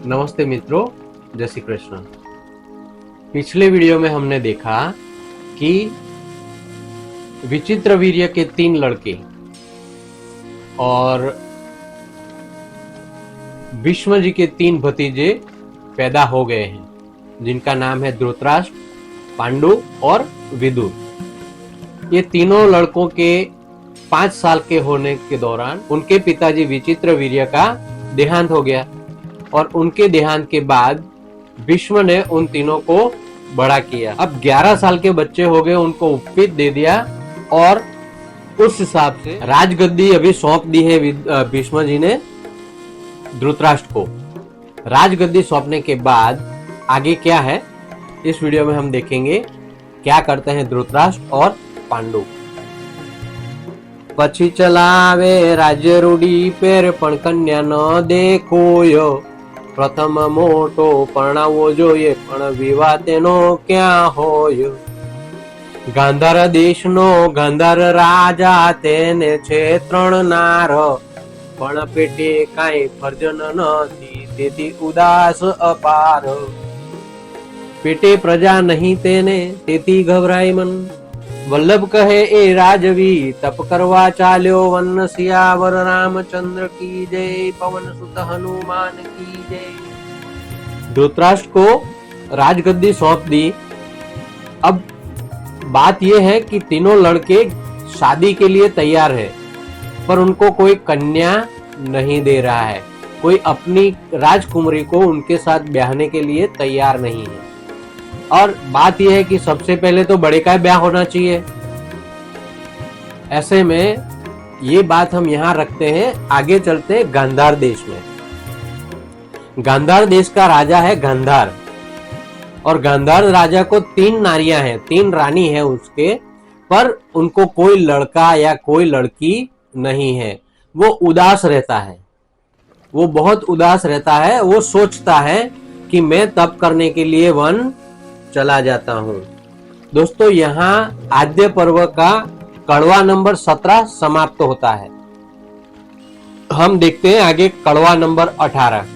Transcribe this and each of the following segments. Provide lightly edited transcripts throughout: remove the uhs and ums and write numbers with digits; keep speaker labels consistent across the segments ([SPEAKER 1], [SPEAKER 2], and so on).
[SPEAKER 1] नमस्ते मित्रों, जय श्री कृष्ण। पिछले वीडियो में हमने देखा कि विचित्रवीर्य के 3 लड़के और भीष्म जी के 3 भतीजे पैदा हो गए हैं, जिनका नाम है धृतराष्ट्र, पांडु और विदुर। ये तीनों लड़कों के 5 साल के होने के दौरान उनके पिताजी विचित्रवीर्य का देहांत हो गया और उनके देहांत के बाद भीष्म ने उन तीनों को बड़ा किया। अब 11 साल के बच्चे हो गए, उनको उपवीत दे दिया और उस हिसाब से राजगद्दी अभी सौंप दी है भीष्म जी ने धृतराष्ट्र को। राजगद्दी सौंपने के बाद आगे क्या है, इस वीडियो में हम देखेंगे क्या करते हैं धृतराष्ट्र और पांडु। પછી ચલાવે રાજ્ય રૂડી પેર પણ કન્યા ન દેખોયો, પ્રથમ મોટો પરણાવવો જોઈએ પણ વિવાહ તેનો ક્યાં હોય। ગાંધાર દેશનો ગાંધાર રાજા તેને છે 3 નાર, પણ પેટે કાંઈ ફરજન નથી તેથી ઉદાસ અપાર। પેટે પ્રજા નહીં તેને તેથી ઘબરાય મન, वल्लभ कहे ए राजवी तप करवा चाल्यो वन। सियावर रामचंद्र की जय, पवन सुत हनुमान की जय। धृतराष्ट्र को राजगद्दी सौंप दी। अब बात यह है कि तीनों लड़के शादी के लिए तैयार है, पर उनको कोई कन्या नहीं दे रहा है, कोई अपनी राजकुमारी को उनके साथ ब्याहने के लिए तैयार नहीं है। और बात यह है कि सबसे पहले तो बड़े का ब्याह होना चाहिए। ऐसे में ये बात हम यहाँ रखते हैं, आगे चलते हैं गांधार देश में। गांधार देश का राजा है गांधार, और गांधार राजा को 3 नारियां हैं, 3 रानी है उसके, पर उनको कोई लड़का या कोई लड़की नहीं है। वो उदास रहता है, वो बहुत उदास रहता है। वो सोचता है कि मैं तप करने के लिए वन चला जाता हूं। दोस्तों, यहाँ आद्य पर्व का कड़वा नंबर 17 समाप्त होता है। हम देखते हैं आगे कड़वा नंबर 18।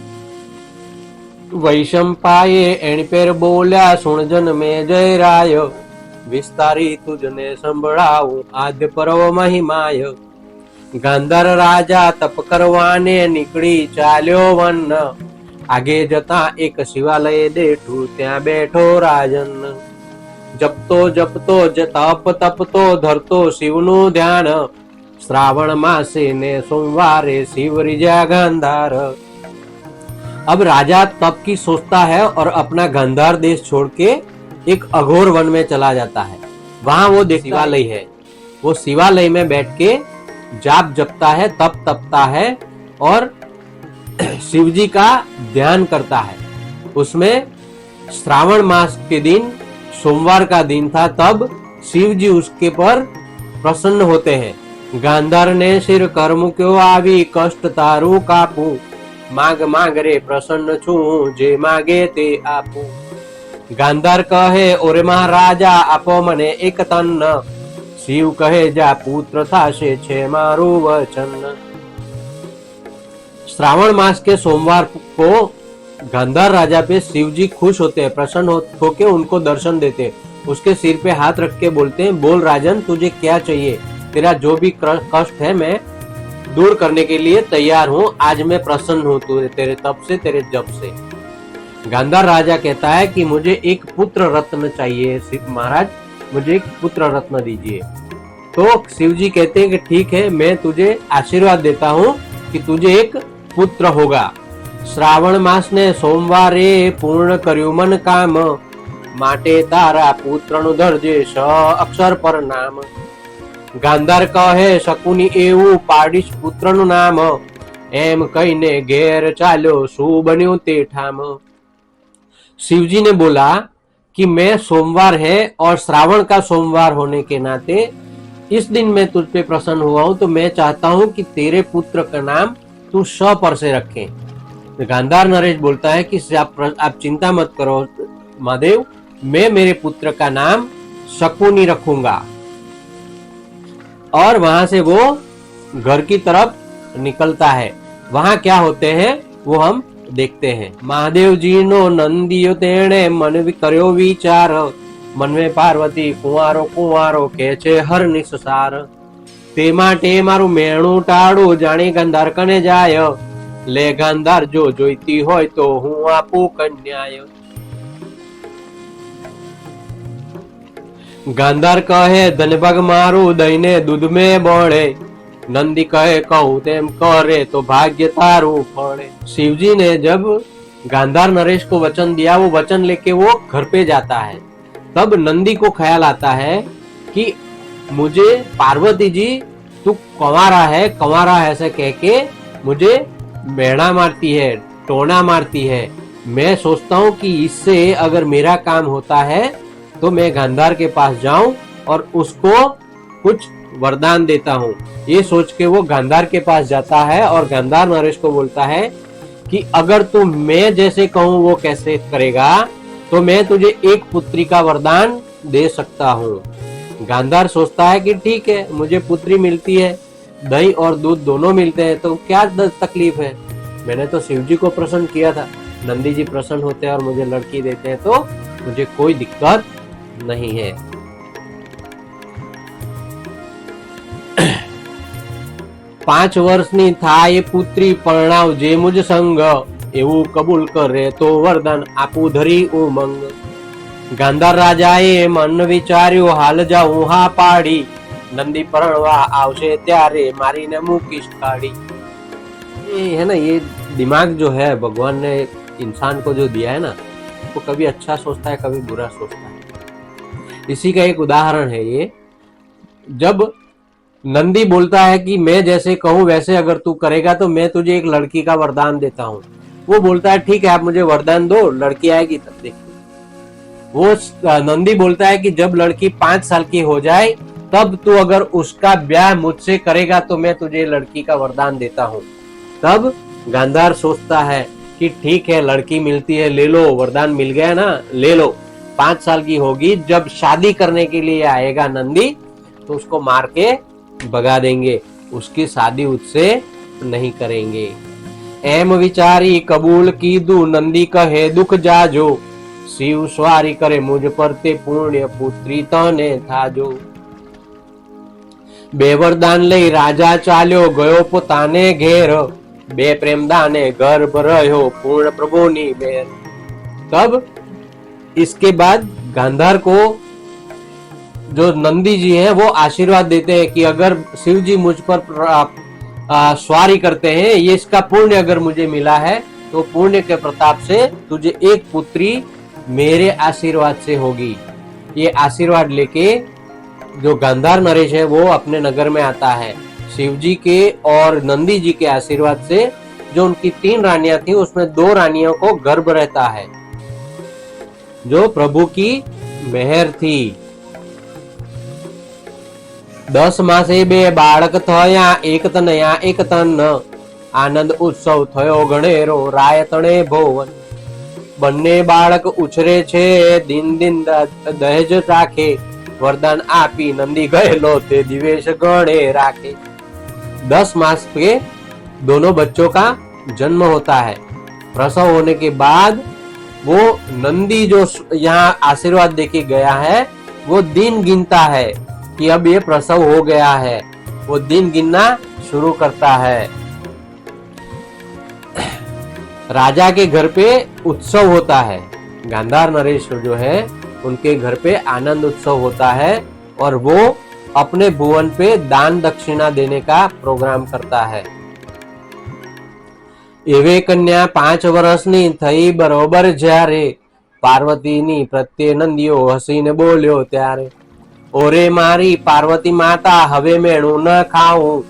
[SPEAKER 1] वैशंपाये एण पेर बोल्या सुन जन में जय राय, विस्तारी तुझने संभळाऊं आद्य पर्व महिमाय। गांधार राजा तप करवाने निकળી ચાલ્યો વન, आगे जता एक शिवालय देठू त्या बैठो राजन। जपतो जपतो तप तपतो धरतो शिवनु ध्यान, श्रावण मासे ने सोमवारे शिव रिजा गांधार। अब राजा तप की सोचता है और अपना गांधार देश छोड़ के एक अघोर वन में चला जाता है। वहां वो शिवालय है, वो शिवालय में बैठ के जाप जपता है, तप तपता है और शिव जी का ध्यान करता है। उसमें श्रावण मास के दिन सोमवार का दिन था, तब शिव जी उसके पर प्रसन्न होते हैं। गांधार ने सिर कर मुक्यो आवी, कष्ट तारू कापू, माग माग रे प्रसन्न छू जे मागे ते आपू। गांधार कहे ओरे महाराजा आपो मने एक तन, शिव कहे जा पुत्र थाशे छे मारू वचन। श्रावण मास के सोमवार को गांधार राजा पे शिव जी खुश होते हैं, प्रसन्न होके उनको दर्शन देते। उसके सिर पे हाथ रख के बोलते हैं, बोल राजन तुझे क्या चाहिए, तेरा जो भी कष्ट है मैं दूर करने के लिए तैयार हूँ। आज मैं प्रसन्न हूँ तेरे तप से, तेरे जप से। गांधार राजा कहता है कि मुझे एक पुत्र रत्न चाहिए, महाराज मुझे एक पुत्र रत्न दीजिए। तो शिव जी कहते हैं कि ठीक है, मैं तुझे आशीर्वाद देता हूँ कि तुझे एक पुत्र होगा। श्रावण मास ने सोमवारे पूर्ण कर्यु मन काम, माटे तारा पुत्र नु धरजे 6 अक्षर पर नाम। गांधार कहे शकुनी एवं पाડીશ पुत्र नु नाम, एम कहीने घेर चाल्यो शू बन्यु ते ठाम। शिवजी ने बोला कि मैं सोमवार है और श्रावण का सोमवार होने के नाते इस दिन मैं तुझ पे प्रसन्न हुआ हूं, तो मैं चाहता हूं कि तेरे पुत्र का नाम तू 6 पर से रखे। गांधार नरेश बोलता है कि आप चिंता मत करो महादेव, मैं मेरे पुत्र का नाम शकुनी रखूंगा। और वहां से वो घर की तरफ निकलता है। वहां क्या होते हैं वो हम देखते हैं। महादेव जी नो नंदियो तेणे मन कर्यो विचार, मन में पार्वती कुंवारो कुंवारो के छे हर निसार। ते माटे मारू मेणुं टाळुं जाणे गांधार कने जाय, ले गांधार जो जोईती होय तो हूँ आपू कन्याय। गांधार कहे धनभाग मारू दहीने दूध में बोळे, नंदी कहे कहूं तेम करे तो भाग्य तारू फळे। शिवजी ने जब गांधार नरेश को वचन दिया, वो वचन लेके वो घर पे जाता है। तब नंदी को ख्याल आता है कि मुझे पार्वती जी तू कंवारा है, कंवारा है ऐसे कह के मुझे मेणा मारती है, टोना मारती है। मैं सोचता हूँ कि इससे अगर मेरा काम होता है तो मैं गांधार के पास जाऊं और उसको कुछ वरदान देता हूँ। ये सोच के वो गांधार के पास जाता है और गांधार नरेश को बोलता है कि अगर तू मैं जैसे कहूँ वो कैसे करेगा तो मैं तुझे एक पुत्री का वरदान दे सकता हूँ। गांधार सोचता है कि ठीक है, मुझे पुत्री मिलती है, दही और दूध दोनों मिलते हैं तो क्या तकलीफ है। मैंने तो शिव जी को प्रसन्न किया था, नंदी जी प्रसन्न होते हैं और मुझे लड़की देते हैं तो मुझे कोई दिक्कत नहीं है। 5 વર્ષની થાય પુત્રી પરણાવજે મુજ સંગ, એવું કબૂલ કરે તો વરદાન આપું ધરી ઉમંગ। ગાંધાર રાજાએ મન વિચાર્યું હાલ જાઉં હા પાડી, नंदी परણવા आवशे त्यारे मारीने मूकीश काढ़ी। ये है ना, ये दिमाग जो है भगवान ने इंसान को जो दिया है ना, वो कभी अच्छा सोचता है कभी बुरा सोचता है। इसी का एक उदाहरण है ये। जब नंदी बोलता है कि मैं जैसे कहूं वैसे अगर तू करेगा तो मैं तुझे एक लड़की का वरदान देता हूं। वो बोलता है ठीक है आप मुझे वरदान दो, लड़की आएगी तब देखो। वो नंदी बोलता है कि जब लड़की 5 साल की हो जाए तब तू अगर उसका ब्याह मुझसे करेगा तो मैं तुझे लड़की का वरदान देता हूँ। तब गांधार सोचता है कि ठीक है लड़की मिलती है, ले लो, वरदान मिल गया ना, ले लो। 5 साल की होगी, जब शादी करने के लिए आएगा नंदी तो उसको मार के भगा देंगे, उसकी शादी उससे नहीं करेंगे। एम विचारी कबूल कीधु नंदी कहे दुख जाजो, शिव स्वारी करे मुझ पर ते पुण्य पुत्री तने थाजो। बे वरदान लई राजा चाल्यो गयो पोताने घेर, बे प्रेमदाने गर्भ रह्यो पूर्ण प्रभुनी मेर। तब इसके बाद गांधार को जो नंदी जी हैं वो आशीर्वाद देते हैं कि अगर शिव जी मुझ पर स्वारी करते हैं, ये इसका पुण्य अगर मुझे मिला है तो पुण्य के प्रताप से तुझे एक पुत्री मेरे आशीर्वाद से होगी। ये आशीर्वाद लेके जो गांधार नरेश है वो अपने नगर में आता है। शिव जी के और नंदी जी के आशीर्वाद से जो उनकी 3 रानियां थी उसमें 2 रानियों को गर्भ रहता है, जो प्रभु की मेहर थी। 10 मासे 2 बाळक थया, एक तनया एक तन, आनंद उत्सव थयो गणेरो राय तणे भोवन। બંને બાળક ઉછરે છે દિન દિન દહેજ રાખે, वरदान आपी नंदी गएलो ते दिवेश गणे राखे। 10 मास के दोनों बच्चों का जन्म होता है। प्रसव होने के बाद वो नंदी जो यहाँ आशीर्वाद देके गया है वो दिन गिनता है कि अब ये प्रसव हो गया है, वो दिन गिनना शुरू करता है। राजा के घर पे उत्सव होता है, गांधार नरेश जो है उनके घर पे आनंद उत्सव होता है और वो अपने भुवन पे दान दक्षिणा देने का प्रोग्राम करता है। एवे कन्या 5 वर्षनी थई बरोबर ज्यारे, पार्वतीनी प्रत्ये नंदियो हसीने बोल्यो त्यारे। ओरे मारी पार्वती माता हवे मेणु न खाऊं,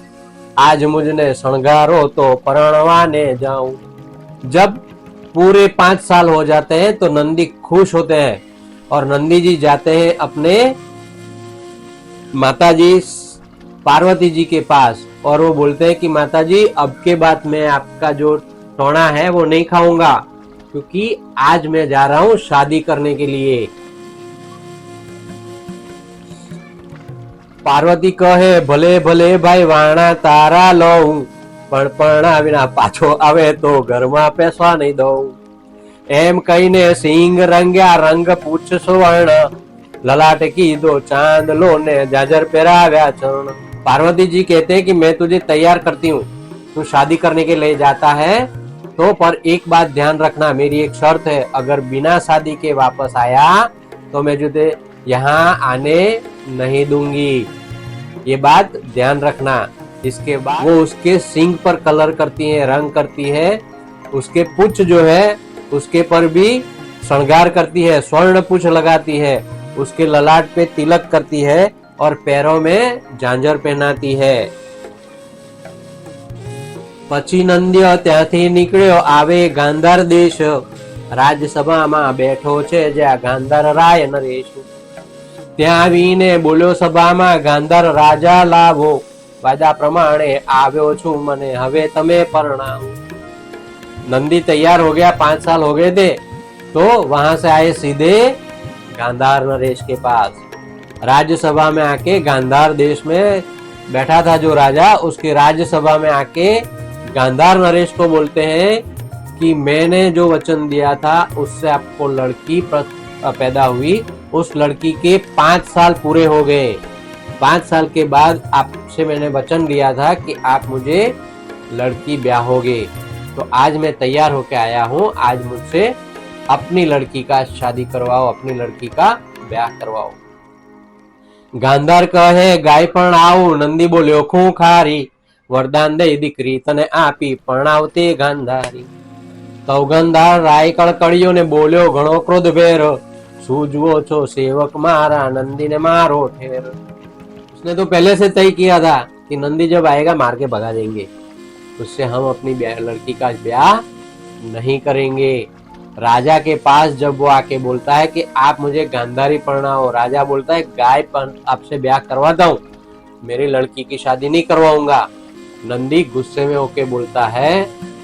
[SPEAKER 1] आज मुझने शणगारो तो परणवाने जाऊं। जब पूरे 5 साल हो जाते हैं तो नंदी खुश होते हैं और नंदी जी जाते हैं अपने माताजी पार्वती जी के पास और वो बोलते हैं कि माताजी अब के बाद मैं आपका जो टोना है वो नहीं खाऊंगा, क्योंकि आज मैं जा रहा हूं शादी करने के लिए। पार्वती कहे भले भले भाई वाणा तारा लऊं, પણ પરણાવીના પાછો આવે તો ઘરમાં પેસવા નહીં દઉં. એમ કહીને સિંગ રંગ્યા રંગ પૂછ સુવર્ણ, ललाट कीधो चांदलो ने जाजर पहराव्या चरण. पार्वती जी कहते हैं कि मैं तुझे तैयार करती हूँ, तू शादी करने के लिए जाता है तो पर एक बात ध्यान रखना, मेरी एक शर्त है, अगर बिना शादी के वापस आया तो मैं तुझे यहाँ आने नहीं दूंगी, ये बात ध्यान रखना. इसके बाद वो उसके सींग पर कलर करती है, रंग करती है, उसके पुच्छ जो है उसके पर भी श्रृंगार करती है, स्वर्ण पुच्छ लगाती है, उसके ललाट पे तिलक करती है और पैरों में झांझर पहनाती है. પછી નંદ્ય ત્યાંથી નીકળ્યો આવે ગાંધાર દેશ, રાજસભામાં બેઠો છે જ્યાં ગાંધાર રાય નરેશ. ત્યાં આવીને બોલ્યો સભામાં, ગાંધાર રાજા લાવો, વાદા પ્રમાણે આવ્યો છું, મને હવે તમે પરણાવો. नंदी तैयार हो गया, 5 साल हो गए थे, तो वहां से आए सीधे गांधार नरेश के पास. राज्यसभा में आके, गांधार देश में बैठा था जो राजा, उसके राज्यसभा में आके गांधार नरेश को बोलते हैं कि मैंने जो वचन दिया था उससे आपको लड़की पैदा हुई, उस लड़की के 5 साल पूरे हो गए. 5 साल के बाद आपसे मैंने वचन दिया था कि आप मुझे लड़की ब्याहोगे, तो आज मैं तैयार होके आया हूँ, आज मुझसे अपनी लड़की का शादी करवाओ, अपनी लड़की का ब्याह करवाओ. गांधार कहे गाय परणाऊ, नंदी बोल्यो खूंखारी, वरदान दे दीकरी तने आपी परणावते गांधारी. तो गांधार राय कड़कड़ियो ने बोल्यो घणो क्रोध भेर, सूझवो छो सेवक मारा, नंदी ने मारो ठेर. उसने तो पहले से तय किया था कि नंदी जब आएगा मार के भगा देंगे, उससे हम अपनी लड़की का ब्याह नहीं करेंगे. राजा के पास जब वो आके बोलता है कि आप मुझे गांधारी परणाओ, राजा बोलता है गाय आपसे ब्याह करवाता हूँ, मेरी लड़की की शादी नहीं करवाऊंगा. नंदी गुस्से में होके बोलता है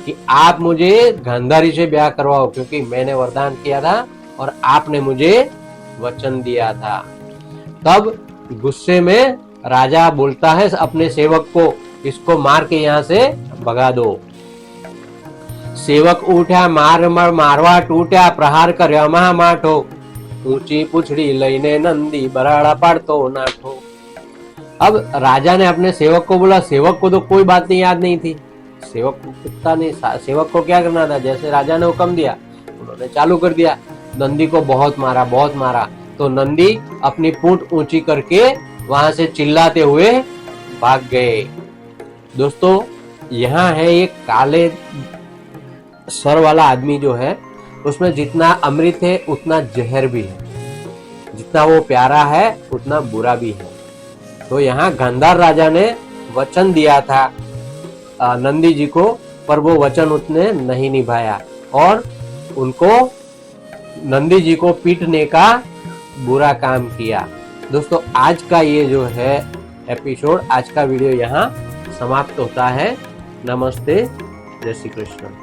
[SPEAKER 1] कि आप मुझे गांधारी से ब्याह करवाओ, क्योंकि मैंने वरदान किया था और आपने मुझे वचन दिया था. तब गुस्से में राजा बोलता है अपने सेवक को, इसको मार के यहाँ से भगा दो. सेवक उठा, मारवा टूटा, प्रहार કર્યો મહામાઠો, ऊंची पूछड़ी लईने नंदी बराड़ा पाड़तो नाठो. अब राजा ने अपने सेवक को बोला, सेवक को तो कोई बात नहीं याद नहीं थी, सेवक को कुत्ता नहीं, सेवक को क्या करना था, जैसे राजा ने हुक्म दिया उन्होंने चालू कर दिया. नंदी को बहुत मारा. तो नंदी अपनी पूंछ ऊंची करके वहां से चिल्लाते हुए भाग गए. दोस्तों, यहाँ है एक काले सर वाला आदमी जो है, उसमें जितना अमृत है उतना जहर भी है, जितना वो प्यारा है उतना बुरा भी है. तो यहाँ गांधार राजा ने वचन दिया था नंदी जी को, पर वो वचन उसने नहीं निभाया और उनको नंदी जी को पीटने का बुरा काम किया. दोस्तों, आज का ये जो है एपिसोड, आज का वीडियो यहाँ समाप्त होता है. नमस्ते, जय श्री कृष्ण.